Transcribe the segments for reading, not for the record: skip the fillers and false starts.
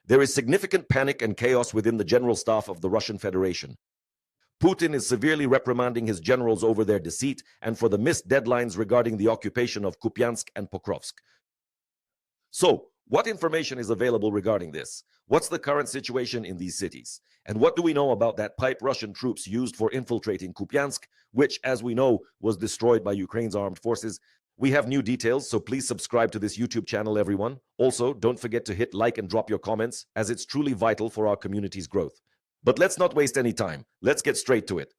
There is significant panic and chaos within the general staff of the Russian Federation. Putin is severely reprimanding his generals over their deceit and for the missed deadlines regarding the occupation of Kupiansk and Pokrovsk. So, what information is available regarding this? What's the current situation in these cities? And what do we know about that pipe Russian troops used for infiltrating Kupiansk, which, as we know, was destroyed by Ukraine's armed forces? We have new details, so please subscribe to this YouTube channel, everyone. Also, don't forget to hit like and drop your comments, as it's truly vital for our community's growth. But let's not waste any time. Let's get straight to it.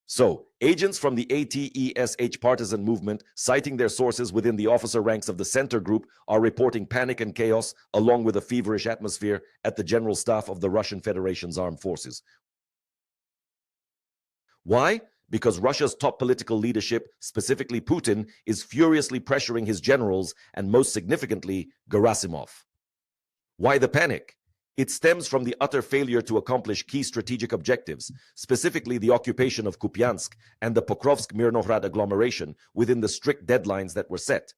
So, agents from the IGHT partisan movement, citing their sources within the officer ranks of the center group, are reporting panic and chaos, along with a feverish atmosphere at the general staff of the Russian Federation's armed forces. Why? Because Russia's top political leadership, specifically Putin, is furiously pressuring his generals and, most significantly, Gerasimov. Why the panic? It stems from the utter failure to accomplish key strategic objectives, specifically the occupation of Kupiansk and the Pokrovsk-Mirnohrad agglomeration within the strict deadlines that were set.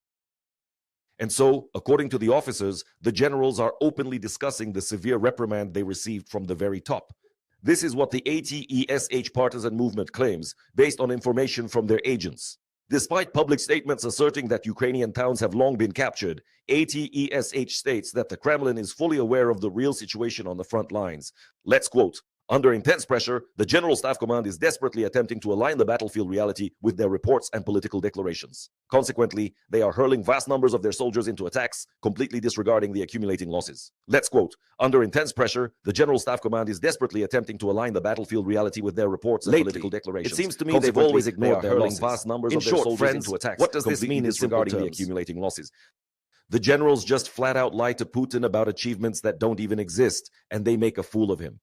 And so, according to the officers, the generals are openly discussing the severe reprimand they received from the very top. This is what the IGHT partisan movement claims, based on information from their agents. Despite public statements asserting that Ukrainian towns have long been captured, IGHT states that the Kremlin is fully aware of the real situation on the front lines. Let's quote, "Under intense pressure, the General Staff Command is desperately attempting to align the battlefield reality with their reports and political declarations. Consequently, they are hurling vast numbers of their soldiers into attacks, completely disregarding the accumulating losses." Let's quote, "Under intense pressure, the General Staff Command is desperately attempting to align the battlefield reality with their reports and political declarations. It seems to me they've always ignored their losses. Vast numbers of their soldiers into attacks. What does this mean is regarding the accumulating losses? The generals just flat out lie to Putin about achievements that don't even exist, and they make a fool of him.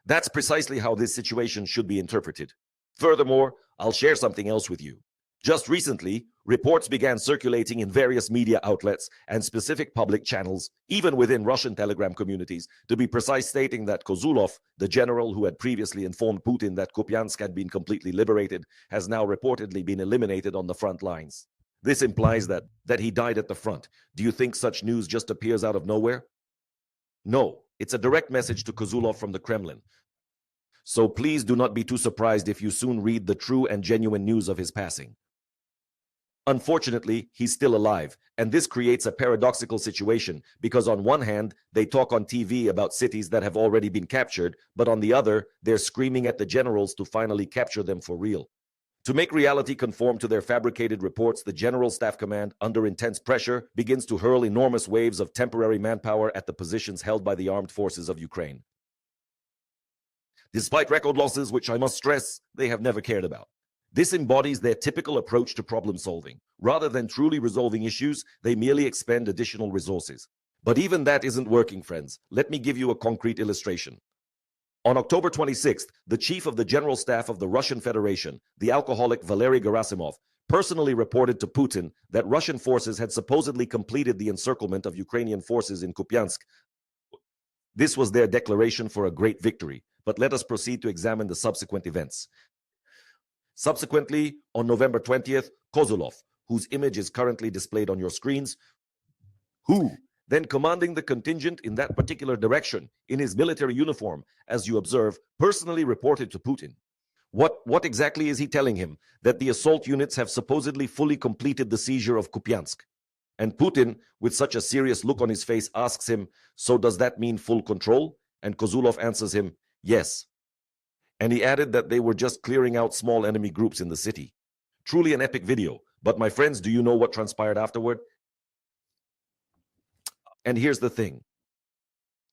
That's precisely how this situation should be interpreted. Furthermore, I'll share something else with you. Just recently, reports began circulating in various media outlets and specific public channels, even within Russian Telegram communities, to be precise, stating that Kozulov, the general who had previously informed Putin that Kupiansk had been completely liberated, has now reportedly been eliminated on the front lines. This implies that he died at the front. Do you think such news just appears out of nowhere? No, it's a direct message to Kozulov from the Kremlin. So please do not be too surprised if you soon read the true and genuine news of his passing. Unfortunately, he's still alive, and this creates a paradoxical situation because on one hand, they talk on TV about cities that have already been captured, but on the other, they're screaming at the generals to finally capture them for real. To make reality conform to their fabricated reports, the General Staff Command, under intense pressure, begins to hurl enormous waves of temporary manpower at the positions held by the armed forces of Ukraine. Despite record losses, which I must stress, they have never cared about. This embodies their typical approach to problem solving. Rather than truly resolving issues, they merely expend additional resources. But even that isn't working, friends. Let me give you a concrete illustration. On October 26th, the chief of the General Staff of the Russian Federation, the alcoholic Valery Gerasimov, personally reported to Putin that Russian forces had supposedly completed the encirclement of Ukrainian forces in Kupiansk. This was their declaration for a great victory, but let us proceed to examine the subsequent events. Subsequently, on November 20th, Kozulov, whose image is currently displayed on your screens, who then commanding the contingent in that particular direction in his military uniform, as you observe, personally reported to Putin. What exactly is he telling him? That the assault units have supposedly fully completed the seizure of Kupiansk. And Putin, with such a serious look on his face, asks him, "So does that mean full control?" And Kozulov answers him, "Yes." And he added that they were just clearing out small enemy groups in the city. Truly an epic video. But my friends, do you know what transpired afterward? And here's the thing.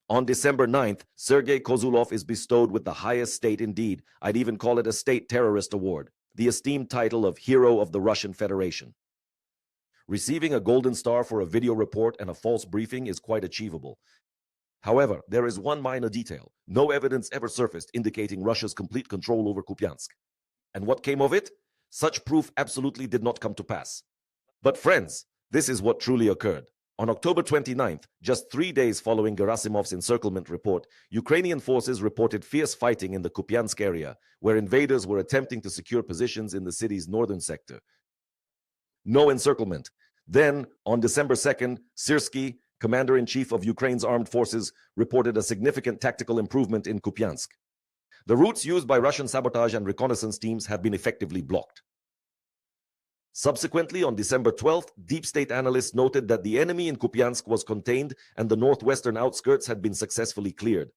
On December 9th, Sergei Kozulov is bestowed with the highest state indeed, I'd even call it a state terrorist award, the esteemed title of Hero of the Russian Federation. Receiving a golden star for a video report and a false briefing is quite achievable. However, there is one minor detail. No evidence ever surfaced indicating Russia's complete control over Kupiansk. And what came of it? Such proof absolutely did not come to pass. But friends, this is what truly occurred. On October 29th, just 3 days following Gerasimov's encirclement report, Ukrainian forces reported fierce fighting in the Kupiansk area, where invaders were attempting to secure positions in the city's northern sector. No encirclement. Then, on December 2nd, Syrski, commander-in-chief of Ukraine's armed forces, reported a significant tactical improvement in Kupiansk. The routes used by Russian sabotage and reconnaissance teams have been effectively blocked. Subsequently, on December 12th, deep state analysts noted that the enemy in Kupiansk was contained and the northwestern outskirts had been successfully cleared.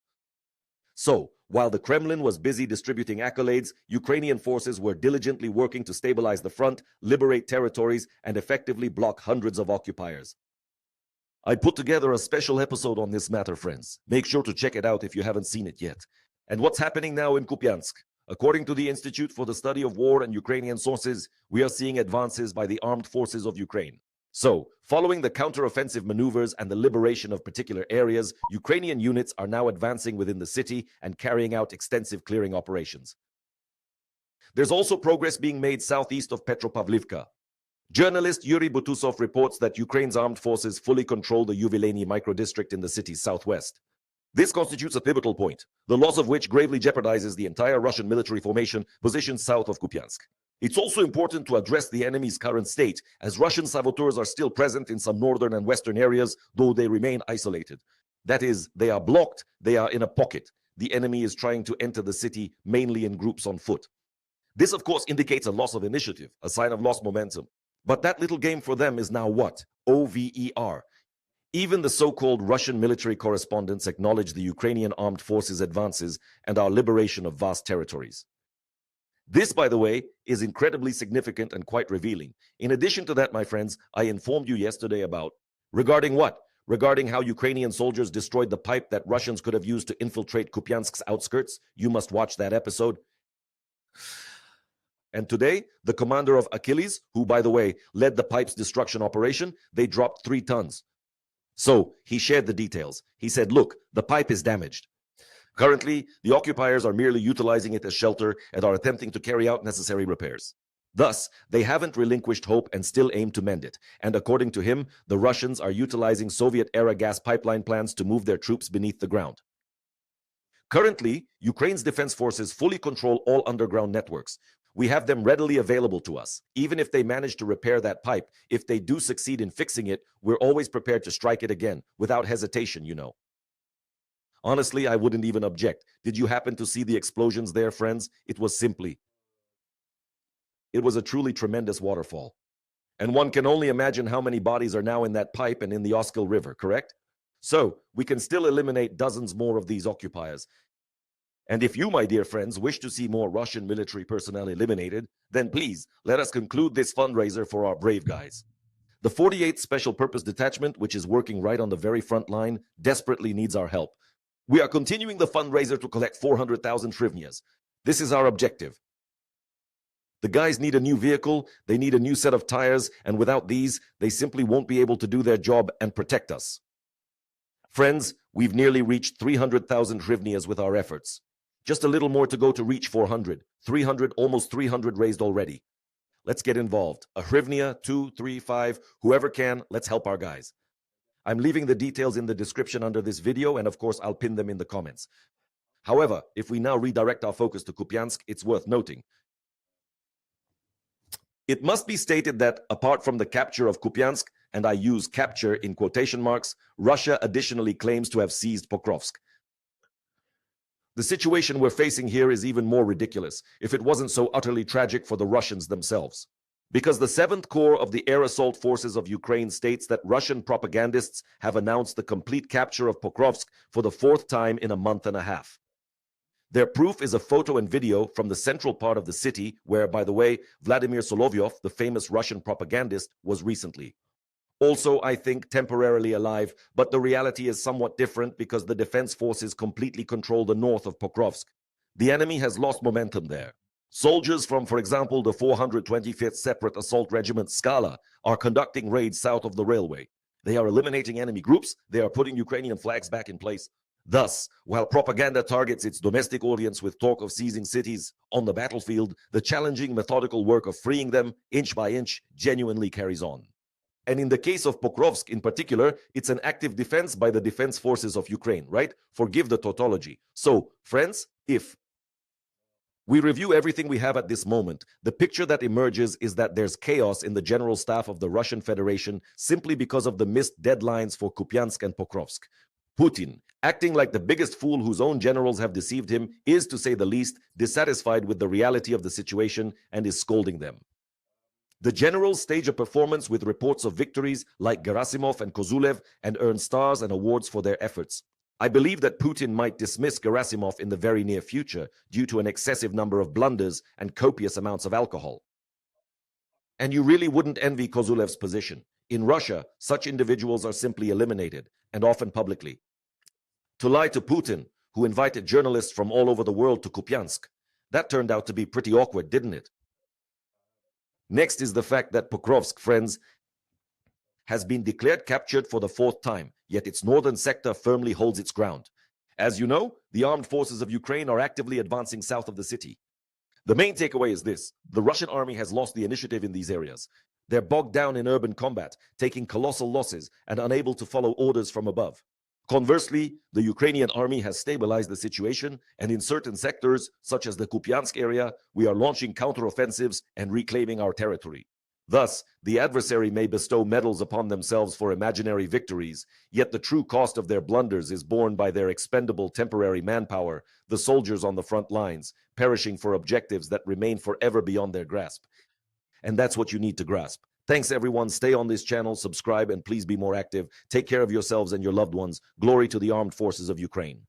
So, while the Kremlin was busy distributing accolades, Ukrainian forces were diligently working to stabilize the front, liberate territories, and effectively block hundreds of occupiers. I put together a special episode on this matter, friends. Make sure to check it out if you haven't seen it yet. And what's happening now in Kupiansk? According to the Institute for the Study of War and Ukrainian sources, we are seeing advances by the armed forces of Ukraine. So, following the counteroffensive maneuvers and the liberation of particular areas, Ukrainian units are now advancing within the city and carrying out extensive clearing operations. There's also progress being made southeast of Petropavlivka. Journalist Yuri Butusov reports that Ukraine's armed forces fully control the Yuvileny microdistrict in the city's southwest. This constitutes a pivotal point, the loss of which gravely jeopardizes the entire Russian military formation positioned south of Kupiansk. It's also important to address the enemy's current state, as Russian saboteurs are still present in some northern and western areas, though they remain isolated. That is, they are blocked, they are in a pocket. The enemy is trying to enter the city mainly in groups on foot. This, of course, indicates a loss of initiative, a sign of lost momentum. But that little game for them is now what? OVER. Even the so-called Russian military correspondents acknowledge the Ukrainian armed forces' advances and our liberation of vast territories. This, by the way, is incredibly significant and quite revealing. In addition to that, my friends, I informed you yesterday about regarding what? Regarding how Ukrainian soldiers destroyed the pipe that Russians could have used to infiltrate Kupiansk's outskirts. You must watch that episode. And today, the commander of Achilles, who, by the way, led the pipe's destruction operation, they dropped 3 tons. So, he shared the details. He said, look, the pipe is damaged. Currently, the occupiers are merely utilizing it as shelter and are attempting to carry out necessary repairs. Thus, they haven't relinquished hope and still aim to mend it. And according to him, the Russians are utilizing Soviet-era gas pipeline plans to move their troops beneath the ground. Currently, Ukraine's defense forces fully control all underground networks. We have them readily available to us. Even if they manage to repair that pipe, if they do succeed in fixing it, we're always prepared to strike it again, without hesitation, you know. Honestly, I wouldn't even object. Did you happen to see the explosions there, friends? It was a truly tremendous waterfall. And one can only imagine how many bodies are now in that pipe and in the Oskil River, correct? So, we can still eliminate dozens more of these occupiers. And if you, my dear friends, wish to see more Russian military personnel eliminated, then please, let us conclude this fundraiser for our brave guys. The 48th Special Purpose Detachment, which is working right on the very front line, desperately needs our help. We are continuing the fundraiser to collect 400,000 hryvnias. This is our objective. The guys need a new vehicle, they need a new set of tires, and without these, they simply won't be able to do their job and protect us. Friends, we've nearly reached 300,000 hryvnias with our efforts. Just a little more to go to reach 400. 300, almost 300 raised already. Let's get involved. A hryvnia, 2, 3, 5, whoever can, let's help our guys. I'm leaving the details in the description under this video, and of course I'll pin them in the comments. However, if we now redirect our focus to Kupiansk, it's worth noting. It must be stated that, apart from the capture of Kupiansk, and I use capture in quotation marks, Russia additionally claims to have seized Pokrovsk. The situation we're facing here is even more ridiculous, if it wasn't so utterly tragic for the Russians themselves. Because the 7th Corps of the Air Assault Forces of Ukraine states that Russian propagandists have announced the complete capture of Pokrovsk for the 4th time in a month and a half. Their proof is a photo and video from the central part of the city where, by the way, Vladimir Solovyov, the famous Russian propagandist, was recently. Also, I think, temporarily alive, but the reality is somewhat different because the defense forces completely control the north of Pokrovsk. The enemy has lost momentum there. Soldiers from, for example, the 425th Separate Assault Regiment Skala are conducting raids south of the railway. They are eliminating enemy groups, they are putting Ukrainian flags back in place. Thus, while propaganda targets its domestic audience with talk of seizing cities, on the battlefield, the challenging, methodical work of freeing them, inch by inch, genuinely carries on. And in the case of Pokrovsk in particular, it's an active defense by the defense forces of Ukraine, right? Forgive the tautology. So, friends, if We review everything we have at this moment. The picture that emerges is that there's chaos in the general staff of the Russian Federation simply because of the missed deadlines for Kupiansk and Pokrovsk. Putin, acting like the biggest fool whose own generals have deceived him, is, to say the least, dissatisfied with the reality of the situation and is scolding them. The generals stage a performance with reports of victories like Gerasimov and Kozulev and earn stars and awards for their efforts. I believe that Putin might dismiss Gerasimov in the very near future due to an excessive number of blunders and copious amounts of alcohol. And you really wouldn't envy Kozulev's position. In Russia, such individuals are simply eliminated, and often publicly. To lie to Putin, who invited journalists from all over the world to Kupiansk, that turned out to be pretty awkward, didn't it? Next is the fact that Pokrovsk, friends, has been declared captured for the fourth time, yet its northern sector firmly holds its ground. As you know, the armed forces of Ukraine are actively advancing south of the city. The main takeaway is this: the Russian army has lost the initiative in these areas. They're bogged down in urban combat, taking colossal losses and unable to follow orders from above. Conversely, the Ukrainian army has stabilized the situation, and in certain sectors, such as the Kupiansk area, we are launching counteroffensives and reclaiming our territory. Thus, the adversary may bestow medals upon themselves for imaginary victories, yet the true cost of their blunders is borne by their expendable temporary manpower, the soldiers on the front lines, perishing for objectives that remain forever beyond their grasp. And that's what you need to grasp. Thanks, everyone. Stay on this channel, subscribe, and please be more active. Take care of yourselves and your loved ones. Glory to the armed forces of Ukraine.